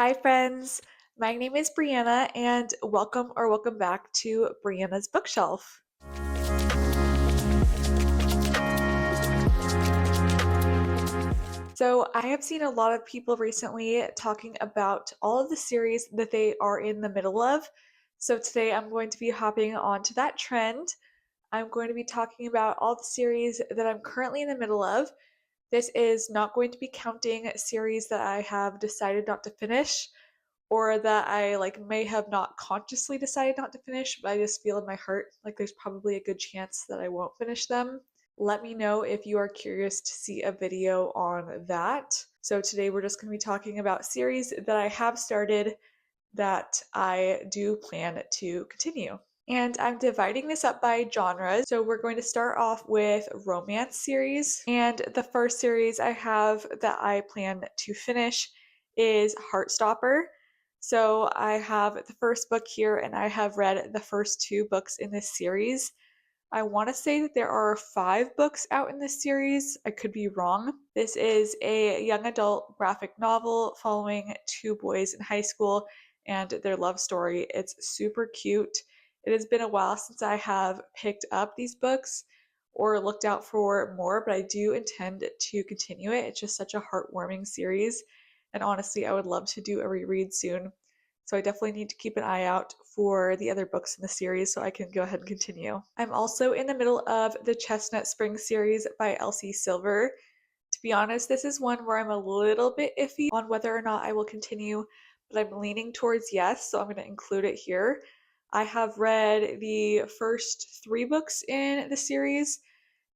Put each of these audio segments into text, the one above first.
Hi, friends. My name is Brianna, and welcome back to Brianna's Bookshelf. So, I have seen a lot of people recently talking about all of the series that they are in the middle of. So, today I'm going to be hopping onto that trend. I'm going to be talking about all the series that I'm currently in the middle of. This is not going to be counting series that I have decided not to finish or that I may have not consciously decided not to finish, but I just feel in my heart like there's probably a good chance that I won't finish them. Let me know if you are curious to see a video on that. So today we're just going to be talking about series that I have started that I do plan to continue. And I'm dividing this up by genres. So we're going to start off with romance series. And the first series I have that I plan to finish is Heartstopper. So I have the first book here, and I have read the first two books in this series. I want to say that there are 5 books out in this series. I could be wrong. This is a young adult graphic novel following two boys in high school and their love story. It's super cute. It has been a while since I have picked up these books or looked out for more, but I do intend to continue it. It's just such a heartwarming series. And honestly, I would love to do a reread soon. So I definitely need to keep an eye out for the other books in the series so I can go ahead and continue. I'm also in the middle of the Chestnut Spring series by Elsie Silver. To be honest, this is one where I'm a little bit iffy on whether or not I will continue, but I'm leaning towards yes, so I'm going to include it here. I have read the first 3 books in the series,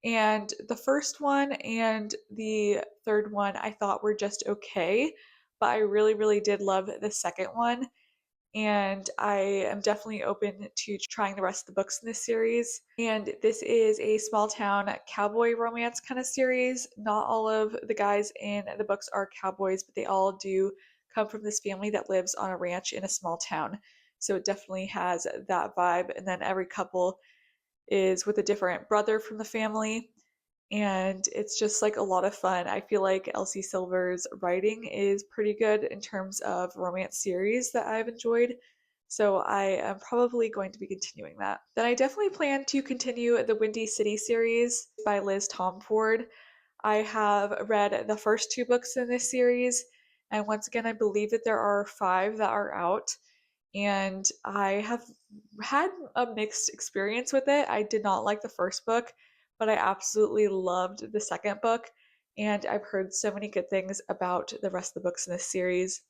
and the first one and the third one I thought were just okay, but I really did love the second one, and I am definitely open to trying the rest of the books in this series. And this is a small town cowboy romance kind of series. Not all of the guys in the books are cowboys, but they all do come from this family that lives on a ranch in a small town. So it definitely has that vibe. And then every couple is with a different brother from the family, and it's just like a lot of fun. I feel like Elsie Silver's writing is pretty good in terms of romance series that I've enjoyed. So I am probably going to be continuing that. Then I definitely plan to continue the Windy City series by Liz Tomforde. I have read the first 2 books in this series, and once again, I believe that there are 5 that are out. And I have had a mixed experience with it. I did not like the first book, but I absolutely loved the second book, and I've heard so many good things about the rest of the books in this series.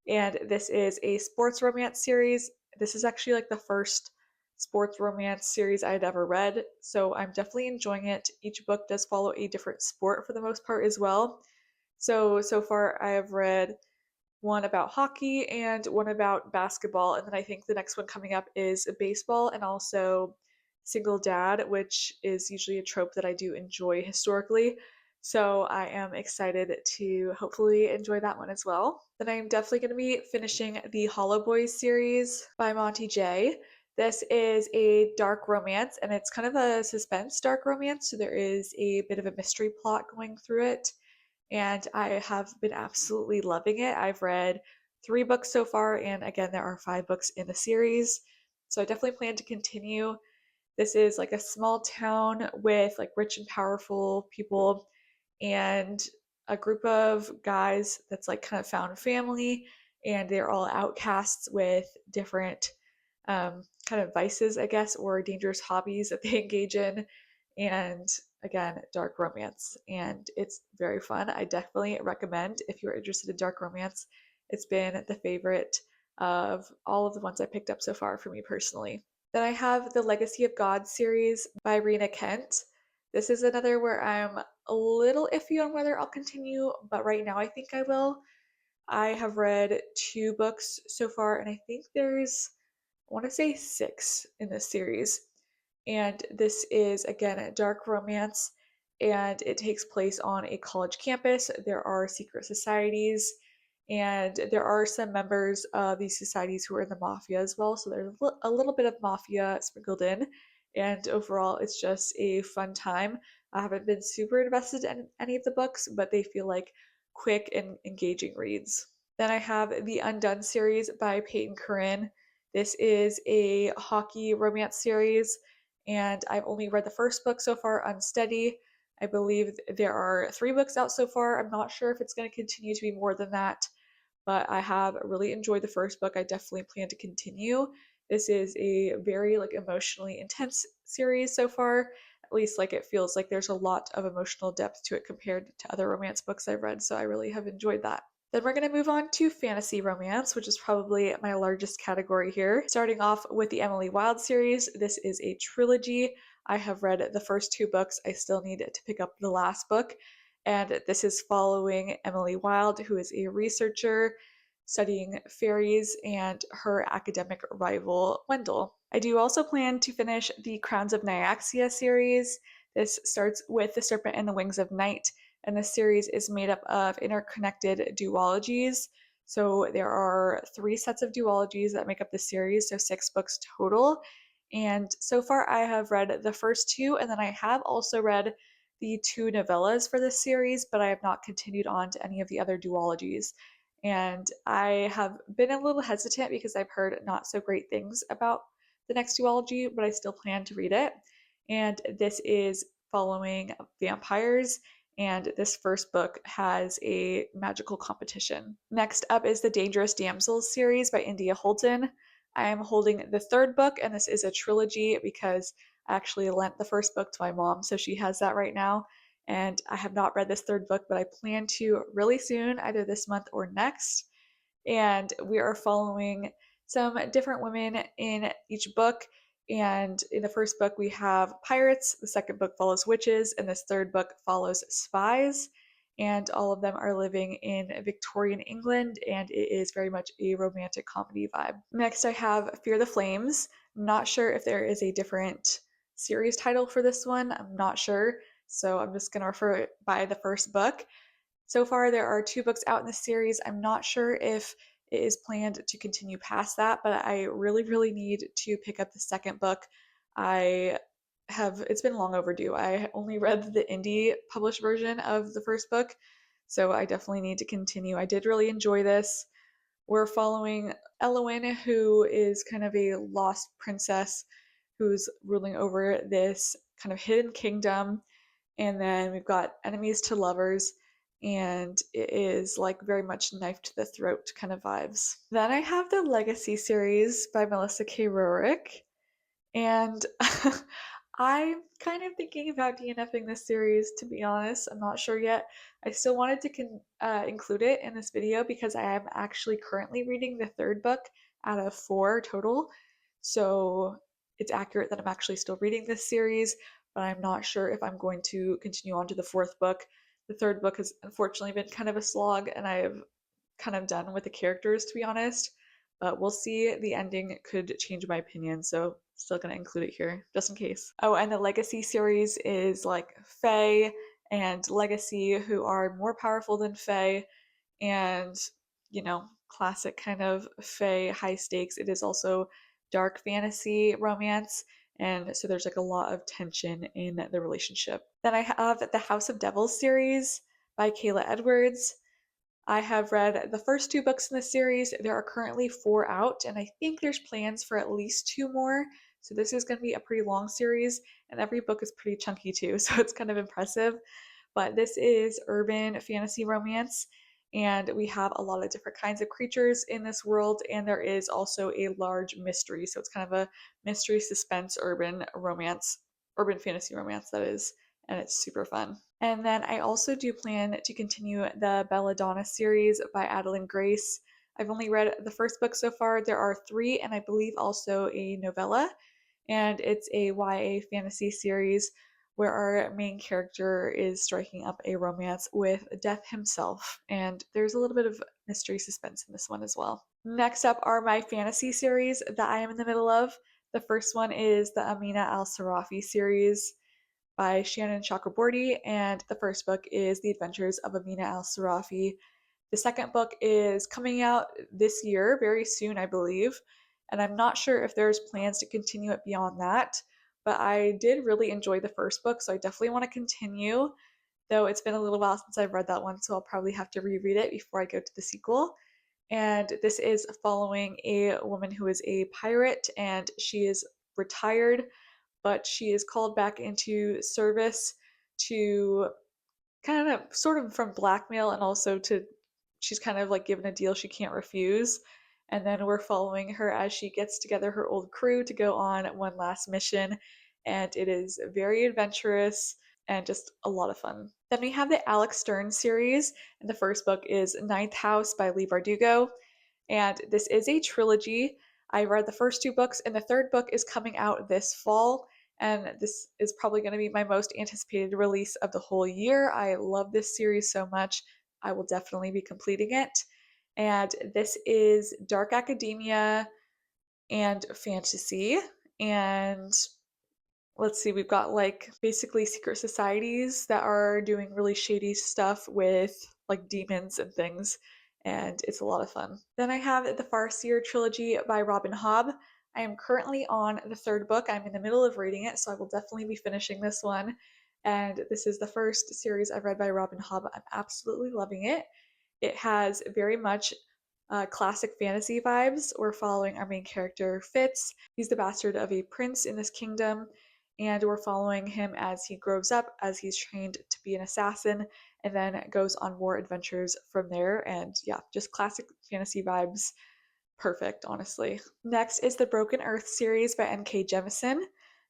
And this is a sports romance series. This is actually like the first sports romance series I had ever read, so I'm definitely enjoying it. Each book does follow a different sport for the most part as well. So far I have read one about hockey and one about basketball, and then I think the next one coming up is baseball and also single dad, which is usually a trope that I do enjoy historically. So I am excited to hopefully enjoy that one as well. Then I'm definitely going to be finishing the Hollow Boys series by Monty J. This is a dark romance, and it's kind of a suspense dark romance, so there is a bit of a mystery plot going through it, and I have been absolutely loving it. I've read 3 books so far, and again, there are 5 books in the series. So I definitely plan to continue. This is like a small town with like rich and powerful people and a group of guys that's like kind of found family, and they're all outcasts with different kind of vices, I guess, or dangerous hobbies that they engage in. And again, dark romance, and it's very fun. I definitely recommend if you're interested in dark romance. It's been the favorite of all of the ones I picked up so far for me personally. Then I have the Legacy of God series by Rina Kent. This is another where I'm a little iffy on whether I'll continue, but right now I think I will. I have read 2 books so far, and I think there's, I want to say 6 in this series. And this is again a dark romance, and it takes place on a college campus. There are secret societies, and there are some members of these societies who are in the mafia as well. So there's a little bit of mafia sprinkled in, and overall, it's just a fun time. I haven't been super invested in any of the books, but they feel like quick and engaging reads. Then I have the Undone series by Peyton Corrine. This is a hockey romance series, and I've only read the first book so far, Unsteady. I believe there are 3 books out so far. I'm not sure if it's going to continue to be more than that, but I have really enjoyed the first book. I definitely plan to continue. This is a very emotionally intense series so far. At least it feels like there's a lot of emotional depth to it compared to other romance books I've read, so I really have enjoyed that. Then we're going to move on to fantasy romance, which is probably my largest category here. Starting off with the Emily Wilde series, this is a trilogy. I have read the first 2 books. I still need to pick up the last book. And this is following Emily Wilde, who is a researcher studying fairies, and her academic rival, Wendell. I do also plan to finish the Crowns of Nyaxia series. This starts with The Serpent and the Wings of Night, and the series is made up of interconnected duologies. So there are 3 sets of duologies that make up the series, so 6 books total. And so far I have read the first 2, and then I have also read the 2 novellas for this series, but I have not continued on to any of the other duologies. And I have been a little hesitant because I've heard not so great things about the next duology, but I still plan to read it. And this is following vampires, and this first book has a magical competition. Next up is the Dangerous Damsels series by India Holton. I am holding the 3rd book, and this is a trilogy because I actually lent the first book to my mom, so she has that right now. And I have not read this 3rd book, but I plan to really soon, either this month or next. And we are following some different women in each book. And in the first book, we have pirates, the second book follows witches, and this 3rd book follows spies. And all of them are living in Victorian England, and it is very much a romantic comedy vibe. Next, I have Fear the Flames. I'm not sure if there is a different series title for this one. I'm not sure. So I'm just going to refer by the first book. So far, there are 2 books out in the series. I'm not sure if it is planned to continue past that, but I really, really need to pick up the 2nd book. It's been long overdue. I only read the indie published version of the first book, so I definitely need to continue. I did really enjoy this. We're following Elwyn, who is kind of a lost princess who's ruling over this kind of hidden kingdom. And then we've got enemies to lovers, and it is very much knife to the throat kind of vibes. Then I have the Legacy series by Melissa K. Roehrich, and I'm kind of thinking about DNFing this series, to be honest. I'm not sure yet. I still wanted to include it in this video because I am actually currently reading the 3rd book out of 4 total. So it's accurate that I'm actually still reading this series, but I'm not sure if I'm going to continue on to the 4th book. The 3rd book has unfortunately been kind of a slog, and I have kind of done with the characters, to be honest. But we'll see. The ending could change my opinion, so still gonna include it here just in case. Oh, and the Legacy series is Fae and Legacy, who are more powerful than Fae, and classic kind of Fae high stakes. It is also dark fantasy romance, and so there's a lot of tension in the relationship. Then I have the House of Devils series by Kayla Edwards. I have read the first 2 books in the series. There are currently 4 out, and I think there's plans for at least 2 more. So this is going to be a pretty long series, and every book is pretty chunky too, so it's kind of impressive. But this is urban fantasy romance, and we have a lot of different kinds of creatures in this world, and there is also a large mystery. So it's kind of a mystery suspense urban fantasy romance that is, and it's super fun. And then I also do plan to continue the Belladonna series by Adalyn Grace. I've only read the first book so far. There are 3, and I believe also a novella. And it's a YA fantasy series where our main character is striking up a romance with Death himself. And there's a little bit of mystery suspense in this one as well. Next up are my fantasy series that I am in the middle of. The first one is the Amina Al-Sirafi series by Shannon Chakraborty, and the first book is The Adventures of Amina Al-Sirafi. The second book is coming out this year, very soon, I believe, and I'm not sure if there's plans to continue it beyond that, but I did really enjoy the first book, so I definitely want to continue, though it's been a little while since I've read that one, so I'll probably have to reread it before I go to the sequel. And this is following a woman who is a pirate, and she is retired, but she is called back into service to kind of sort of from blackmail, and also to she's kind of like given a deal she can't refuse. And then we're following her as she gets together her old crew to go on one last mission, and it is very adventurous and just a lot of fun. Then we have the Alex Stern series, and the first book is Ninth House by Leigh Bardugo, and this is a trilogy. I read the first two books, and the third book is coming out this fall, and this is probably going to be my most anticipated release of the whole year. I love this series so much. I will definitely be completing it. And this is dark academia and fantasy. And let's see, we've got like basically secret societies that are doing really shady stuff with like demons and things, and it's a lot of fun. Then I have the Farseer trilogy by Robin Hobb. I am currently on the third book. I'm in the middle of reading it, so I will definitely be finishing this one. And this is the first series I've read by Robin Hobb. I'm absolutely loving it. It has very much classic fantasy vibes. We're following our main character, Fitz. He's the bastard of a prince in this kingdom, and we're following him as he grows up, as he's trained to be an assassin, and then goes on more adventures from there. And yeah, just classic fantasy vibes. Perfect, honestly. Next is the Broken Earth series by N.K. Jemisin.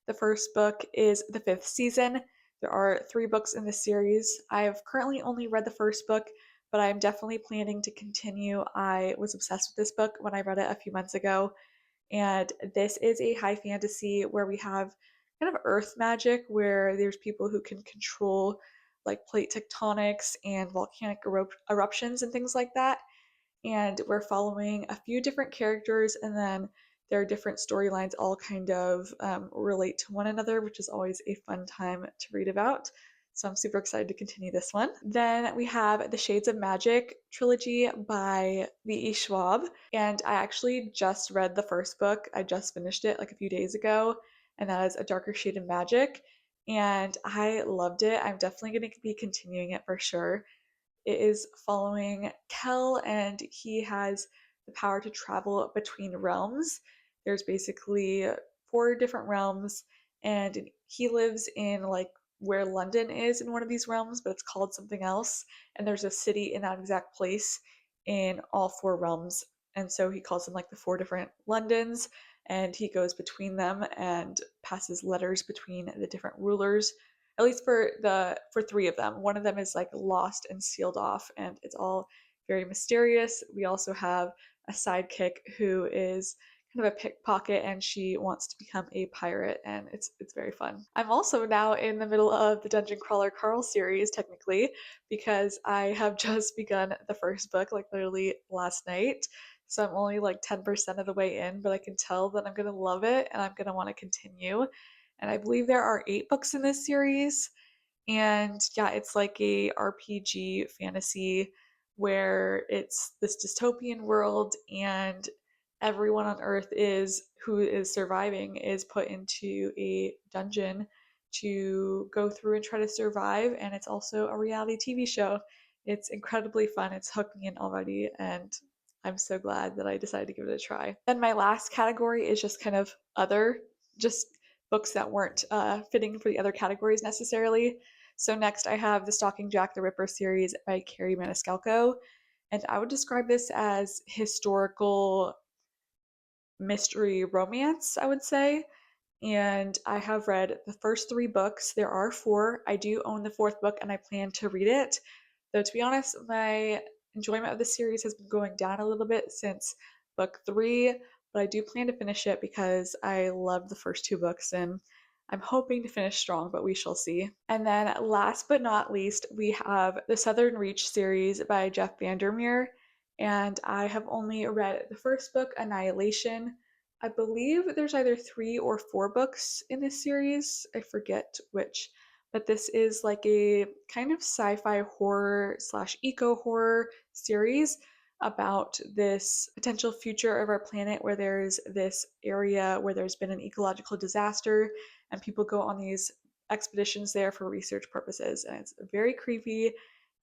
The first book is the fifth season. There are 3 books in this series. I have currently only read the first book, but I'm definitely planning to continue. I was obsessed with this book when I read it a few months ago, and this is a high fantasy where we have kind of earth magic, where there's people who can control like plate tectonics and volcanic eruptions and things like that. And we're following a few different characters, and then their different storylines all kind of relate to one another, which is always a fun time to read about. So I'm super excited to continue this one. Then we have the Shades of Magic trilogy by V.E. Schwab, and I actually just read the first book. I just finished it like a few days ago, and that is A Darker Shade of Magic, and I loved it. I'm definitely going to be continuing it for sure. It is following Kel, and he has the power to travel between realms. There's basically 4 different realms, and he lives in like where London is in one of these realms, but it's called something else. And there's a city in that exact place in all 4 realms. And so he calls them like the 4 different Londons, and he goes between them and passes letters between the different rulers, at least for 3 of them. One of them is like lost and sealed off, and it's all very mysterious. We also have a sidekick who is kind of a pickpocket, and she wants to become a pirate, and it's very fun. I'm also now in the middle of the Dungeon Crawler Carl series, technically, because I have just begun the first book like literally last night. So I'm only like 10% of the way in, but I can tell that I'm gonna love it and I'm gonna want to continue. And I believe there are 8 books in this series. And yeah, it's like a RPG fantasy where it's this dystopian world, and everyone on Earth who is surviving is put into a dungeon to go through and try to survive. And it's also a reality TV show. It's incredibly fun. It's hooked me in already, and I'm so glad that I decided to give it a try. Then my last category is just kind of other, just books that weren't fitting for the other categories necessarily. So next I have the Stalking Jack the Ripper series by Carrie Maniscalco, and I would describe this as historical mystery romance, I would say. And I have read the first 3 books. There are 4. I do own the 4th book, and I plan to read it. Though to be honest, my enjoyment of the series has been going down a little bit since book 3, but I do plan to finish it because I loved the first 2 books, and I'm hoping to finish strong, but we shall see. And then last but not least, we have the Southern Reach series by Jeff Vandermeer, and I have only read the first book, Annihilation. I believe there's either 3 or 4 books in this series. I forget which. But this is like a kind of sci-fi horror slash eco horror series about this potential future of our planet where there's this area where there's been an ecological disaster, and people go on these expeditions there for research purposes. And it's very creepy,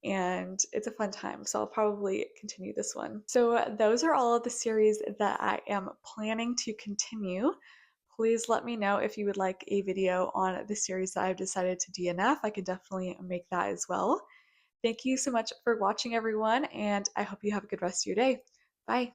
and it's a fun time. So I'll probably continue this one. So those are all of the series that I am planning to continue. Please let me know if you would like a video on the series that I've decided to DNF. I could definitely make that as well. Thank you so much for watching, everyone, and I hope you have a good rest of your day. Bye.